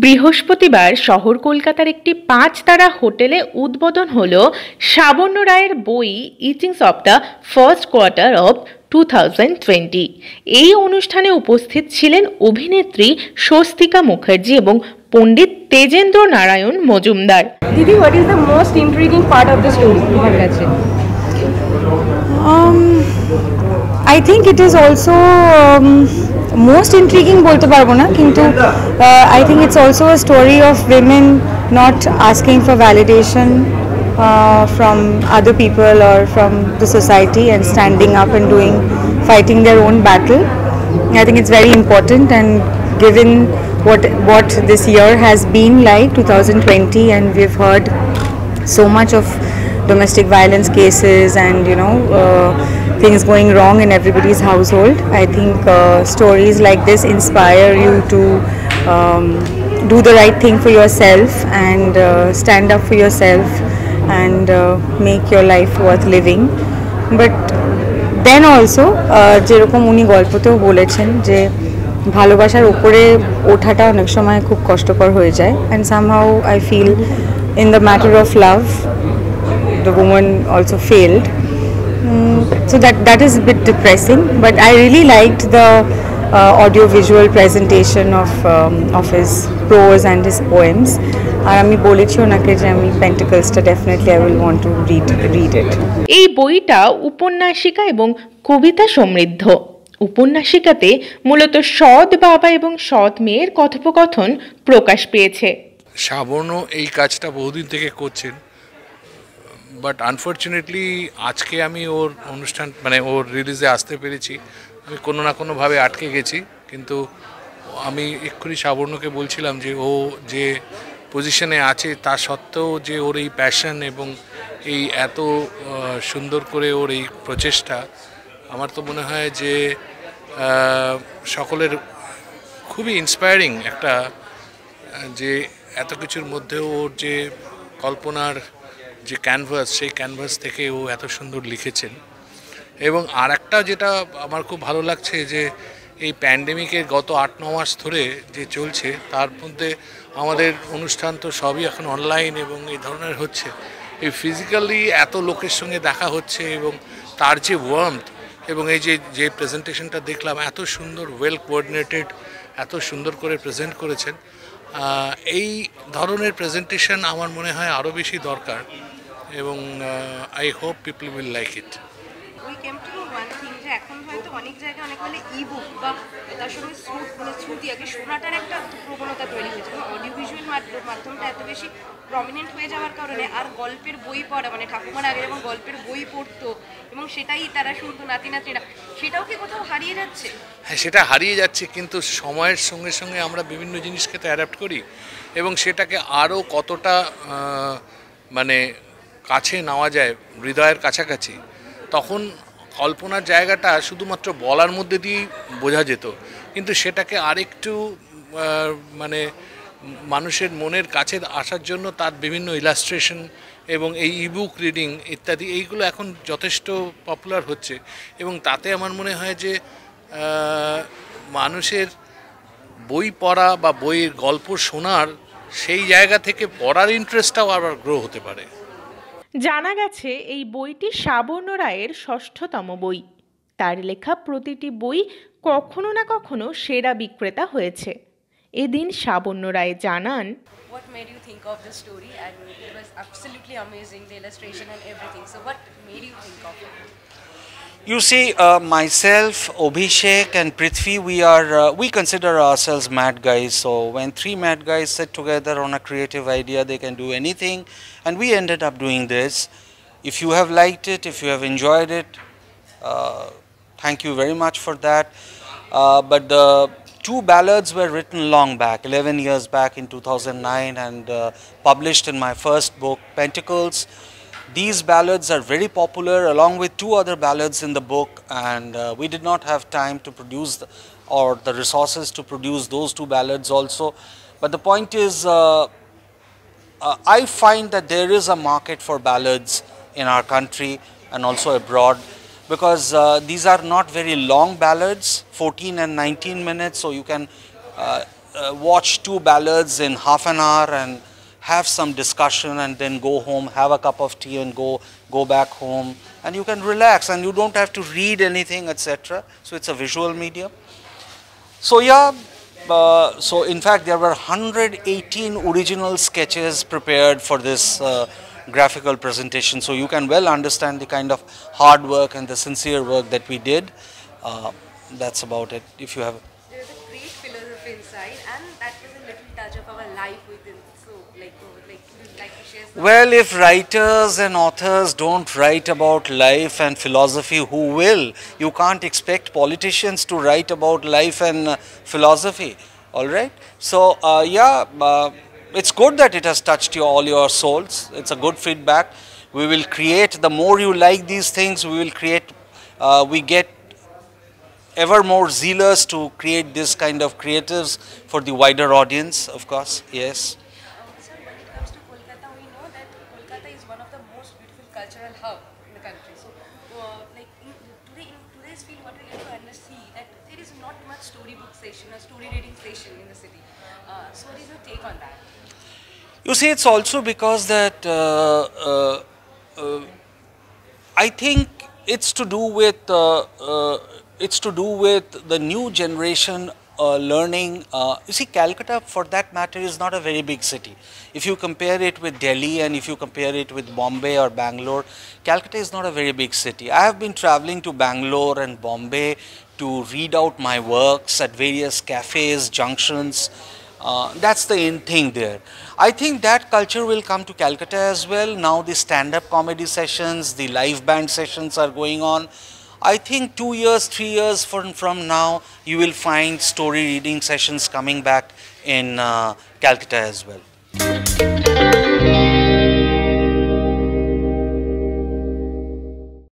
বৃহস্পতিবার শহর কলকাতার একটি ৫ তারা হোটেলে উদ্বোধন হল সাবর্ণ রায়ের বই etchings of the first quarter of 2020। এই অনুষ্ঠানে উপস্থিত ছিলেন অভিনেত্রী স্বস্তিকা মুখার্জি এবং পণ্ডিত তেজেন্দ্র নারায়ণ মজুমদার। দিদি, what is the most intriguing part of the story তোমার কাছে? I think it is also most intriguing বলতে পারবো না, কিন্তু I think it's also a story of women not asking for validation from other people or from the society and standing up and fighting their own battle. I think it's very important, and given what this year has been like 2020, and we've heard so much of domestic violence cases and things going wrong in everybody's household. I think stories like this inspire you to do the right thing for yourself and stand up for yourself and make your life worth living. But then also যেরকম উনি গল্পতেও বলেছেন যে ভালোবাসার উপরে ওঠাটা অনেক সময় খুব কষ্টকর হয়ে যায়, and somehow I feel in the matter of love the woman also failed. So that is a bit depressing, but I really liked the audio-visual presentation of his prose and his poems. আর আমি বলেছি ওনাকে যে আমি পেন্টিকলসটা definitely I will want to read it. এই বইটা উপন্যাসিকা এবং কবিতা সমৃদ্ধ। উপন্যাসিকাতে মূলত সৎ বাবা এবং সৎ মেয়ের কথোপকথন প্রকাশ পেয়েছে। সাবর্ণ এই কাজটা বহুদিন থেকে করছেন, বাট আনফর্চুনেটলি আজকে আমি ওর অনুষ্ঠান ওর রিলিজে আসতে পেরেছি। আমি কোনো না কোনোভাবে আটকে গেছি, কিন্তু আমি এক্ষুনি সাবর্ণকে বলছিলাম যে ও যে পজিশনে আছে তা সত্ত্বেও যে ওর এই প্যাশন এবং এই এত সুন্দর করে ওর এই প্রচেষ্টা, আমার তো মনে হয় যে সকলের খুবই ইন্সপায়ারিং একটা, যে এত কিছুর মধ্যেও ওর যে কল্পনার যে ক্যানভাস, সেই ক্যানভাস থেকে ও এত সুন্দর লিখেছেন। এবং আর একটা যেটা আমার খুব ভালো লাগছে যে এই প্যান্ডেমিকের গত ৮-৯ মাস ধরে যে চলছে, তার মধ্যে আমাদের অনুষ্ঠান তো সবই এখন অনলাইন এবং এই ধরনের হচ্ছে, এই ফিজিক্যালি এত লোকের সঙ্গে দেখা হচ্ছে এবং তার যে ওয়ার্মথ এবং এই যে প্রেজেন্টেশনটা দেখলাম, এত সুন্দর ওয়েল কোঅর্ডিনেটেড, এত সুন্দর করে প্রেজেন্ট করেছেন। এই ধরনের প্রেজেন্টেশন আমার মনে হয় আরও বেশি দরকার, এবং I hope people will like it. We came to know one thing, যে এখন হয়তো অনেক জায়গায় অনেক ইবুক বা তার সঙ্গে শ্রুতি আগে শোনাটার একটা প্রবণতা তৈরি হয়েছে, এবং অডিও ভিজুয়াল মাধ্যমটা এত বেশি প্রমিনেন্ট হয়ে যাওয়ার কারণে আর গল্পের বই পড়া, ঠাকুমার আগে যেমন গল্পের বই পড়তো এবং সেটাই তারা শুনতো নাতিরা, সেটাও কি কোথাও হারিয়ে যাচ্ছে? হ্যাঁ, সেটা হারিয়ে যাচ্ছে, কিন্তু সময়ের সঙ্গে সঙ্গে আমরা বিভিন্ন জিনিসকে তো অ্যাডাপ্ট করি এবং সেটাকে আরও কতটা কাছে নেওয়া যায়, হৃদয়ের কাছাকাছি। তখন কল্পনার জায়গাটা শুধুমাত্র বলার মধ্যে দিয়েই বোঝা যেত, কিন্তু সেটাকে আরেকটু মানুষের মনের কাছে আসার জন্য তার বিভিন্ন ইলাস্ট্রেশন এবং এই ইবুক রিডিং ইত্যাদি, এইগুলো এখন যথেষ্ট পপুলার হচ্ছে, এবং তাতে আমার মনে হয় যে মানুষের বই পড়া বা বইয়ের গল্প শোনার সেই জায়গা থেকে পড়ার ইন্টারেস্টটাও আবার গ্রো হতে পারে। জানা গেছে এই বইটি সাবর্ণ রায়ের ৬ষ্ঠতম বই। তার লেখা প্রতিটি বই কখনো না কখনো সেরা বিক্রেতা হয়েছে। এদিন সাবর্ণ রায় জানান, What made you think of the story? And it was absolutely amazing, the illustration and everything. So what made you think of it? You see, myself, Abhishek and Prithvi, we consider ourselves mad guys. So when 3 mad guys sit together on a creative idea, they can do anything, and we ended up doing this. If you have liked it, if you have enjoyed it, thank you very much for that. But the 2 ballads were written long back, 11 years back in 2009, and published in my first book, Pentacles. These ballads are very popular, along with 2 other ballads in the book, and we did not have time to produce or the resources to produce those 2 ballads also. But the point is, I find that there is a market for ballads in our country and also abroad, because these are not very long ballads, 14 and 19 minutes, so you can watch 2 ballads in half an hour and have some discussion and then go home, have a cup of tea and go back home, and you can relax and you don't have to read anything, etc. So it's a visual medium. So yeah, so in fact there were 118 original sketches prepared for this graphical presentation, so you can well understand the kind of hard work and the sincere work that we did. That's about it. If you have There's a great philosophy inside, and that was a little touch of our life within. So, like, would you like to share some? Well, if writers and authors don't write about life and philosophy, who will? You can't expect politicians to write about life and philosophy, all right? So, it's good that it has touched all your souls. It's a good feedback. We will create, the more you like these things, we will create, we get ever more zealous to create this kind of creatives for the wider audience, of course, yes. Sir, when it comes to Kolkata, we know that Kolkata is one of the most beautiful cultural hub in the country. So, in today's field, what we get to see that there is not much storybook session or story reading session in the city. So, what is your take on that? You see, it's also because that I think it's to do with the new generation learning. You see, Calcutta, for that matter, is not a very big city. If you compare it with Delhi and if you compare it with Bombay or Bangalore, Calcutta is not a very big city. I have been traveling to Bangalore and Bombay to read out my works at various cafes, junctions. That's the in thing there. I think that culture will come to Calcutta as well. Now the stand-up comedy sessions, the live band sessions are going on. I think 2 years, 3 years from now, you will find story reading sessions coming back in Calcutta as well.